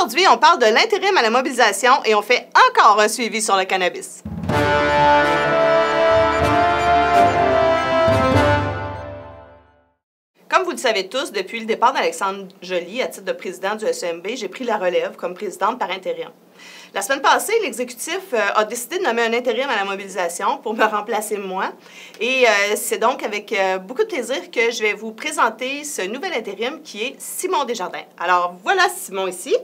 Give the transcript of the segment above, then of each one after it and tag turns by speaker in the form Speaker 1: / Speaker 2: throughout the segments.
Speaker 1: Aujourd'hui, on parle de l'intérim à la mobilisation et on fait encore un suivi sur le cannabis. Comme vous le savez tous, depuis le départ d'Alexandre Joly à titre de président du SEMB, j'ai pris la relève comme présidente par intérim. La semaine passée, l'exécutif a décidé de nommer un intérim à la mobilisation pour me remplacer moi. Et c'est donc avec beaucoup de plaisir que je vais vous présenter ce nouvel intérim qui est Simon Desjardins. Alors voilà Simon ici.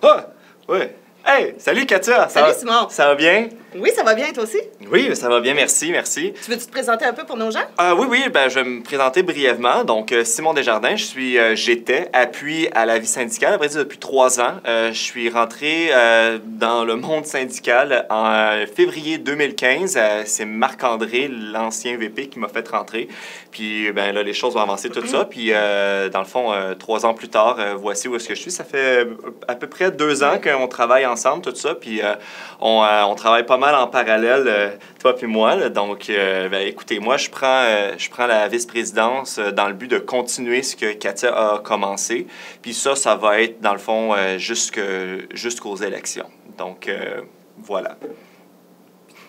Speaker 2: Ah, ouais. Hey, salut Katia!
Speaker 1: Salut Simon!
Speaker 2: Ça va bien?
Speaker 1: Oui, ça va bien, toi aussi?
Speaker 2: Oui, ça va bien, merci, merci.
Speaker 1: Tu veux-tu te présenter un peu pour nos gens?
Speaker 2: Oui, ben, je vais me présenter brièvement. Donc, Simon Desjardins, j'étais appui à la vie syndicale, à vrai dire, depuis 3 ans. Je suis rentré dans le monde syndical en février 2015. C'est Marc-André, l'ancien VP, qui m'a fait rentrer. Puis, ben là, les choses ont avancé, tout ça. Puis, dans le fond, 3 ans plus tard, voici où est-ce que je suis. Ça fait à peu près 2 ans qu'on travaille ensemble, tout ça. Puis, on travaille pas mal en parallèle, toi puis moi. Là. Donc, ben, écoutez, moi, je prends la vice-présidence dans le but de continuer ce que Katia a commencé. Puis ça va être, dans le fond, jusqu'aux élections. Donc, voilà.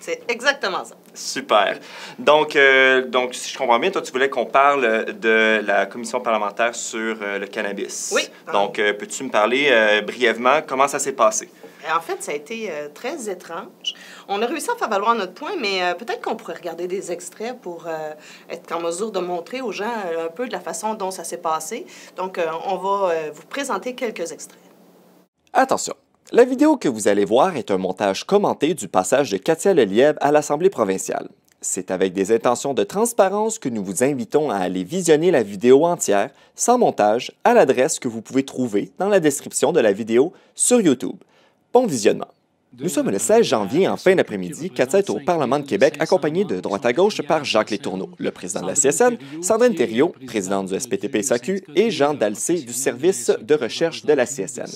Speaker 1: C'est exactement ça.
Speaker 2: Super. Donc, si je comprends bien, toi, tu voulais qu'on parle de la commission parlementaire sur le cannabis.
Speaker 1: Oui.
Speaker 2: Donc, peux-tu me parler brièvement comment ça s'est passé?
Speaker 1: En fait, ça a été très étrange. On a réussi à faire valoir notre point, mais peut-être qu'on pourrait regarder des extraits pour être en mesure de montrer aux gens un peu de la façon dont ça s'est passé. Donc, on va vous présenter quelques extraits.
Speaker 3: Attention, la vidéo que vous allez voir est un montage commenté du passage de Katia Lelièvre à l'Assemblée provinciale. C'est avec des intentions de transparence que nous vous invitons à aller visionner la vidéo entière, sans montage, à l'adresse que vous pouvez trouver dans la description de la vidéo sur YouTube. Bon visionnement. Nous sommes le 16 janvier en fin d'après-midi. Katia est au Parlement de Québec, accompagnée de droite à gauche par Jacques Letourneau, le président de la CSN, Sandrine Thériault, présidente du SPTP-SAQ, et Jean Dalcé du service de recherche de la CSN.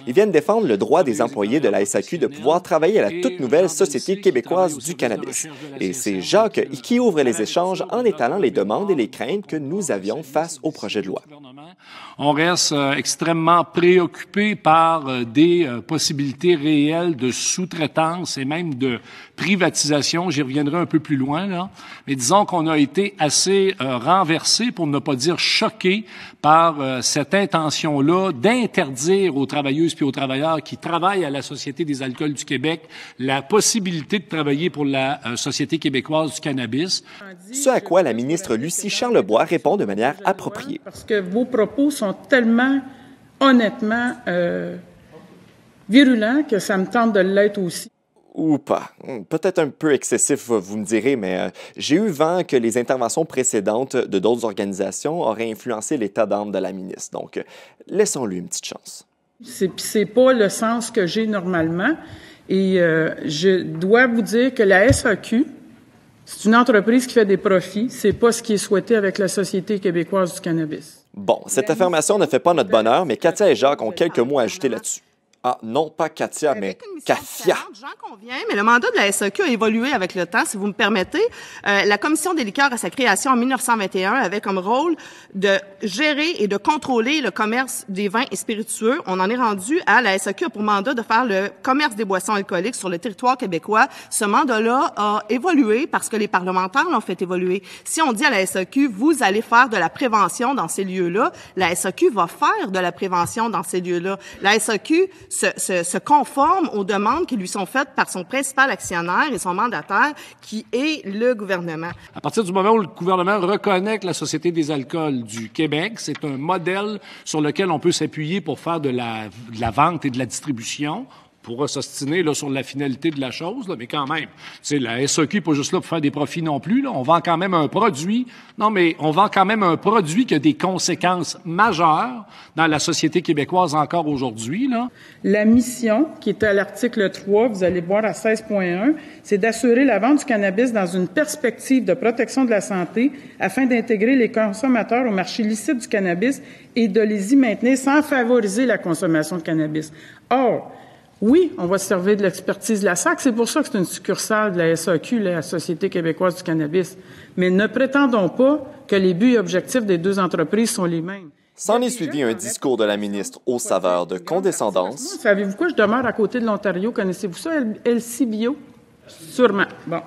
Speaker 3: Ils viennent défendre le droit des employés de la SAQ de pouvoir travailler à la toute nouvelle Société québécoise du cannabis. Et c'est Jacques qui ouvre les échanges en étalant les demandes et les craintes que nous avions face au projet de loi.
Speaker 4: On reste extrêmement préoccupé par des possibilités réelles de sous-traitance et même de privatisation. J'y reviendrai un peu plus loin, là. Mais disons qu'on a été assez renversé, pour ne pas dire choqué, par cette intention-là d'interdire aux travailleuses et aux travailleurs qui travaillent à la Société des alcools du Québec la possibilité de travailler pour la Société québécoise du cannabis.
Speaker 3: Ce à quoi la ministre Lucie Charlebois répond de manière appropriée.
Speaker 5: Parce que vos propos sont tellement, honnêtement, virulents que ça me tente de l'être aussi.
Speaker 3: Ou pas. Peut-être un peu excessif, vous me direz, mais j'ai eu vent que les interventions précédentes de d'autres organisations auraient influencé l'état d'âme de la ministre. Donc, laissons-lui une petite chance.
Speaker 5: C'est pas le sens que j'ai normalement. Et je dois vous dire que la SAQ, c'est une entreprise qui fait des profits. C'est pas ce qui est souhaité avec la Société québécoise du cannabis.
Speaker 3: Bon, cette affirmation ne fait pas notre bonheur, mais Katia et Jacques ont quelques mots à ajouter là-dessus. Ah, non pas Katia, mais Katia.
Speaker 1: J'en conviens, mais le mandat de la SAQ a évolué avec le temps, si vous me permettez. La Commission des liqueurs, à sa création en 1921, avait comme rôle de gérer et de contrôler le commerce des vins et spiritueux. On en est rendu à la SAQ a pour mandat de faire le commerce des boissons alcooliques sur le territoire québécois. Ce mandat-là a évolué parce que les parlementaires l'ont fait évoluer. Si on dit à la SAQ, vous allez faire de la prévention dans ces lieux-là, la SAQ va faire de la prévention dans ces lieux-là. La SAQ se conforme aux demandes qui lui sont faites par son principal actionnaire et son mandataire, qui est le gouvernement.
Speaker 4: À partir du moment où le gouvernement reconnaît que la Société des alcools du Québec, c'est un modèle sur lequel on peut s'appuyer pour faire de la vente et de la distribution. On pourra s'ostiner là sur la finalité de la chose, là, mais quand même, la SAQ n'est pas juste là pour faire des profits non plus. Là. On vend quand même un produit. Non, mais on vend quand même un produit qui a des conséquences majeures dans la société québécoise encore aujourd'hui. Là.
Speaker 5: La mission, qui est à l'article 3, vous allez voir à 16.1, c'est d'assurer la vente du cannabis dans une perspective de protection de la santé afin d'intégrer les consommateurs au marché licite du cannabis et de les y maintenir sans favoriser la consommation de cannabis. Or, oui, on va se servir de l'expertise de la SAC. C'est pour ça que c'est une succursale de la SAQ, la Société québécoise du cannabis. Mais ne prétendons pas que les buts et objectifs des deux entreprises sont les mêmes.
Speaker 3: S'en est suivi un discours de la ministre aux saveurs de condescendance.
Speaker 5: Savez-vous quoi? Je demeure à côté de l'Ontario. Connaissez-vous ça, LCBO? Sûrement. Bon.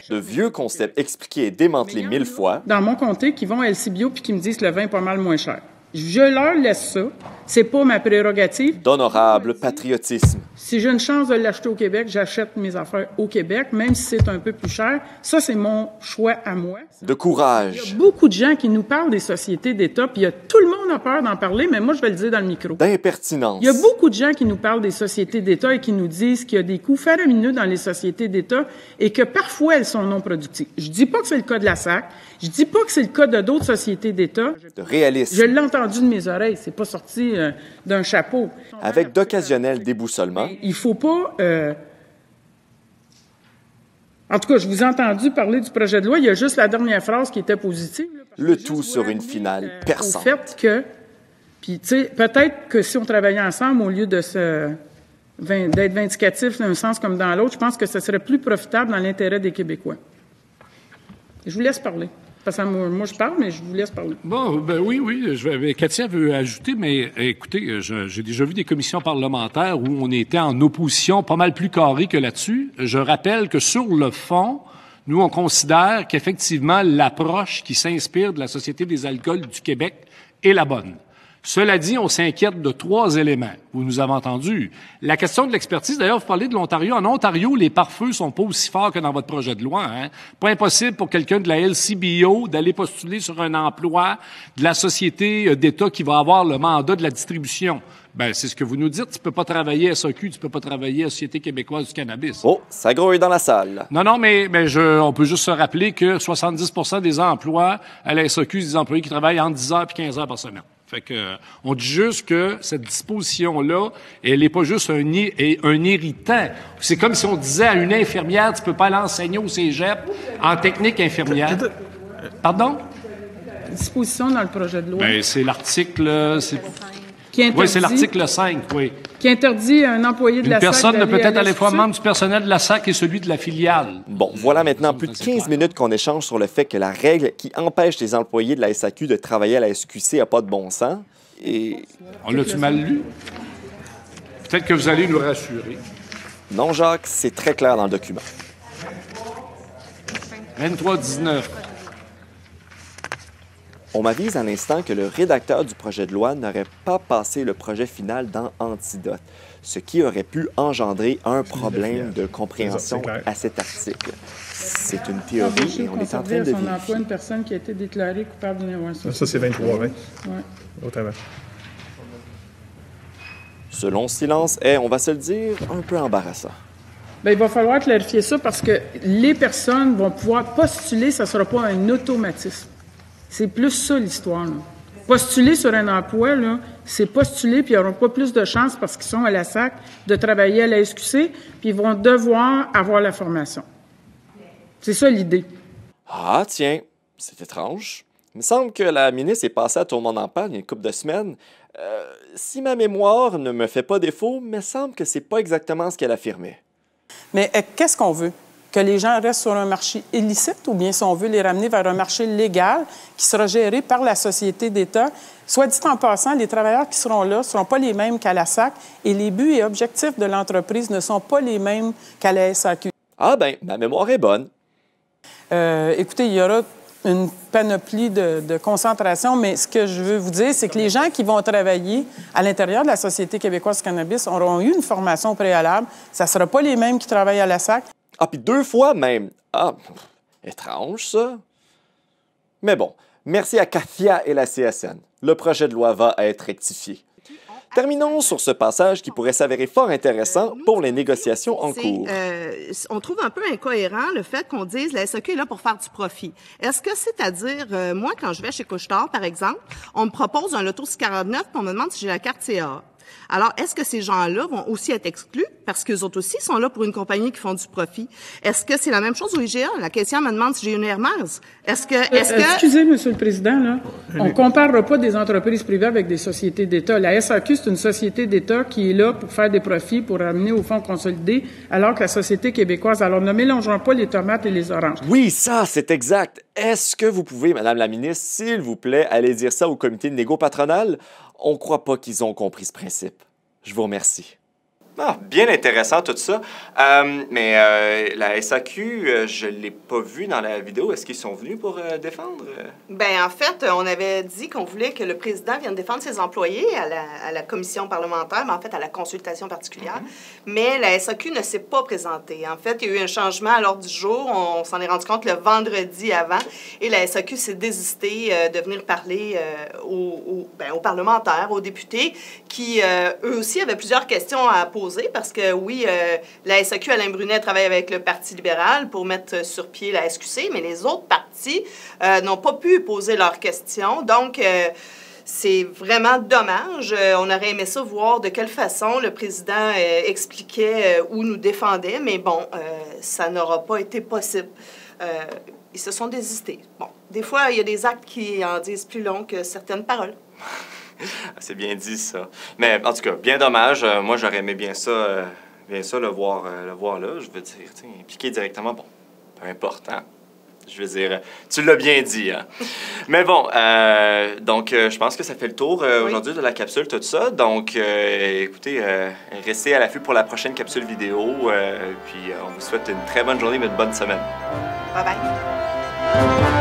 Speaker 3: De vieux concepts expliqués et démantelés 1000 fois.
Speaker 5: Dans mon comté, qui vont à LCBO puis qui me disent que le vin est pas mal moins cher. Je leur laisse ça. C'est pas ma prérogative.
Speaker 3: D'honorable patriotisme.
Speaker 5: Si j'ai une chance de l'acheter au Québec, j'achète mes affaires au Québec, même si c'est un peu plus cher. Ça, c'est mon choix à moi.
Speaker 3: De courage.
Speaker 5: Il y a beaucoup de gens qui nous parlent des sociétés d'État, puis tout le monde a peur d'en parler, mais moi, je vais le dire dans le micro.
Speaker 3: D'impertinence.
Speaker 5: Il y a beaucoup de gens qui nous parlent des sociétés d'État et qui nous disent qu'il y a des coûts faramineux dans les sociétés d'État et que parfois, elles sont non productives. Je dis pas que c'est le cas de la SAC. Je dis pas que c'est le cas de d'autres sociétés d'État.
Speaker 3: De réalisme.
Speaker 5: Je l'ai entendu de mes oreilles. C'est pas sorti d'un chapeau.
Speaker 3: Avec d'occasionnels déboussolements.
Speaker 5: Il faut pas... En tout cas, je vous ai entendu parler du projet de loi. Il y a juste la dernière phrase qui était positive. Là,
Speaker 3: le tout sur une finale perçante.
Speaker 5: Au fait que... Puis, tu sais, peut-être que si on travaillait ensemble, au lieu de d'être vindicatif d'un sens comme dans l'autre, je pense que ce serait plus profitable dans l'intérêt des Québécois. Je vous laisse parler. Parce que moi, je parle, mais je vous laisse parler.
Speaker 4: Bon, ben oui. Katia veut ajouter, mais écoutez, j'ai déjà vu des commissions parlementaires où on était en opposition pas mal plus carrée que là-dessus. Je rappelle que sur le fond, nous, on considère qu'effectivement, l'approche qui s'inspire de la Société des alcools du Québec est la bonne. Cela dit, on s'inquiète de 3 éléments. Vous nous avez entendu. La question de l'expertise, d'ailleurs, vous parlez de l'Ontario. En Ontario, les pare-feux sont pas aussi forts que dans votre projet de loi. Hein? Pas impossible pour quelqu'un de la LCBO d'aller postuler sur un emploi de la société d'État qui va avoir le mandat de la distribution. Ben, c'est ce que vous nous dites. Tu peux pas travailler à SAQ, tu peux pas travailler à la Société québécoise du cannabis.
Speaker 3: Oh, ça grouille dans la salle.
Speaker 4: Non, mais on peut juste se rappeler que 70% des emplois à la SAQ, c'est des employés qui travaillent entre 10 heures et 15 heures par semaine. Fait que, on dit juste que cette disposition-là, elle n'est pas juste un irritant. C'est comme si on disait à une infirmière, tu peux pas aller enseigner au cégep en technique infirmière. Pardon?
Speaker 5: Disposition dans le projet de loi.
Speaker 4: Ben, c'est l'article,
Speaker 5: Oui,
Speaker 4: c'est l'article 5, oui.
Speaker 5: Qui interdit à un employé de la SAC...
Speaker 4: Une personne ne peut être à la fois membre du personnel de la SAC et celui de la filiale.
Speaker 3: Bon, voilà maintenant plus de 15 minutes qu'on échange sur le fait que la règle qui empêche les employés de la SAQ de travailler à la SQC n'a pas de bon sens. Et...
Speaker 4: On l'a-tu mal lu? Peut-être que vous allez nous rassurer.
Speaker 3: Non, Jacques, c'est très clair dans le document.
Speaker 4: 23-19.
Speaker 3: On m'avise à l'instant que le rédacteur du projet de loi n'aurait pas passé le projet final dans Antidote, ce qui aurait pu engendrer un problème de compréhension à cet article. C'est une théorie et on est en train de vérifier.
Speaker 5: Emploi une personne qui a été déclarée coupable d'une invention.
Speaker 6: Ça, c'est 23, oui.
Speaker 5: Oui.
Speaker 6: Autrement.
Speaker 3: Ce long silence est, on va se le dire, un peu embarrassant.
Speaker 5: Bien, il va falloir clarifier ça parce que les personnes vont pouvoir postuler, ça ne sera pas un automatisme. C'est plus ça, l'histoire, là. Postuler sur un emploi, là, c'est postuler, puis ils n'auront pas plus de chances parce qu'ils sont à la SAC de travailler à la SQC, puis ils vont devoir avoir la formation. C'est ça, l'idée.
Speaker 3: Ah, tiens, c'est étrange. Il me semble que la ministre est passée à Tout le monde en parle il y a une couple de semaines. Si ma mémoire ne me fait pas défaut, il me semble que c'est pas exactement ce qu'elle affirmait.
Speaker 7: Mais qu'est-ce qu'on veut? Que les gens restent sur un marché illicite ou bien si on veut les ramener vers un marché légal qui sera géré par la société d'État? Soit dit en passant, les travailleurs qui seront là ne seront pas les mêmes qu'à la SAC et les buts et objectifs de l'entreprise ne sont pas les mêmes qu'à la SAQ.
Speaker 3: Ah ben, ma mémoire est bonne.
Speaker 7: Écoutez, il y aura une panoplie de concentration, mais ce que je veux vous dire, c'est que les gens qui vont travailler à l'intérieur de la Société québécoise du cannabis auront eu une formation préalable. Ça ne sera pas les mêmes qui travaillent à la SAC.
Speaker 3: Ah, puis 2 fois même. Ah, étrange, ça. Mais bon, merci à Katia et la CSN. Le projet de loi va être rectifié. Terminons sur ce passage qui pourrait s'avérer fort intéressant pour les négociations en cours.
Speaker 1: On trouve un peu incohérent le fait qu'on dise la SAQ est là pour faire du profit. Est-ce que c'est-à-dire, moi, quand je vais chez Couche-Tard, par exemple, on me propose un Loto 649 puis on me demande si j'ai la carte CA. Alors, est-ce que ces gens-là vont aussi être exclus parce qu'eux autres aussi sont là pour une compagnie qui font du profit? Est-ce que c'est la même chose au IGA? La question me demande si j'ai une Hermès.
Speaker 5: Excusez, Monsieur le Président, là. On ne comparera pas des entreprises privées avec des sociétés d'État. La SAQ, c'est une société d'État qui est là pour faire des profits, pour ramener au fonds consolidé, alors que la société québécoise. Alors, ne mélangeons pas les tomates et les oranges.
Speaker 3: Oui, ça, c'est exact. Est-ce que vous pouvez, Madame la ministre, s'il vous plaît, aller dire ça au comité de négo patronal? On ne croit pas qu'ils ont compris ce principe. Je vous remercie.
Speaker 2: Ah, bien intéressant tout ça. Mais la SAQ, je ne l'ai pas vu dans la vidéo. Est-ce qu'ils sont venus pour défendre?
Speaker 1: Ben en fait, on avait dit qu'on voulait que le président vienne défendre ses employés à la commission parlementaire, mais en fait à la consultation particulière. Mais la SAQ ne s'est pas présentée. En fait, il y a eu un changement à l'ordre du jour. On s'en est rendu compte le vendredi avant. Et la SAQ s'est désistée de venir parler aux parlementaires, aux députés, qui, eux aussi, avaient plusieurs questions à poser. Parce que, oui, la SAQ, Alain Brunet, travaille avec le Parti libéral pour mettre sur pied la SQC, mais les autres partis n'ont pas pu poser leurs questions. Donc, c'est vraiment dommage. On aurait aimé ça voir de quelle façon le président expliquait ou nous défendait, mais bon, ça n'aura pas été possible. Ils se sont désistés. Bon, des fois, il y a des actes qui en disent plus long que certaines paroles.
Speaker 2: C'est bien dit, ça. Mais en tout cas, bien dommage. Moi, j'aurais aimé bien ça le voir là. Je veux dire, impliquer directement, bon, peu importe, hein. Je veux dire, tu l'as bien dit, hein. Mais bon, donc, je pense que ça fait le tour aujourd'hui de la capsule, tout ça. Donc, écoutez, restez à l'affût pour la prochaine capsule vidéo. Puis, on vous souhaite une très bonne journée, mais une bonne semaine.
Speaker 1: Bye-bye.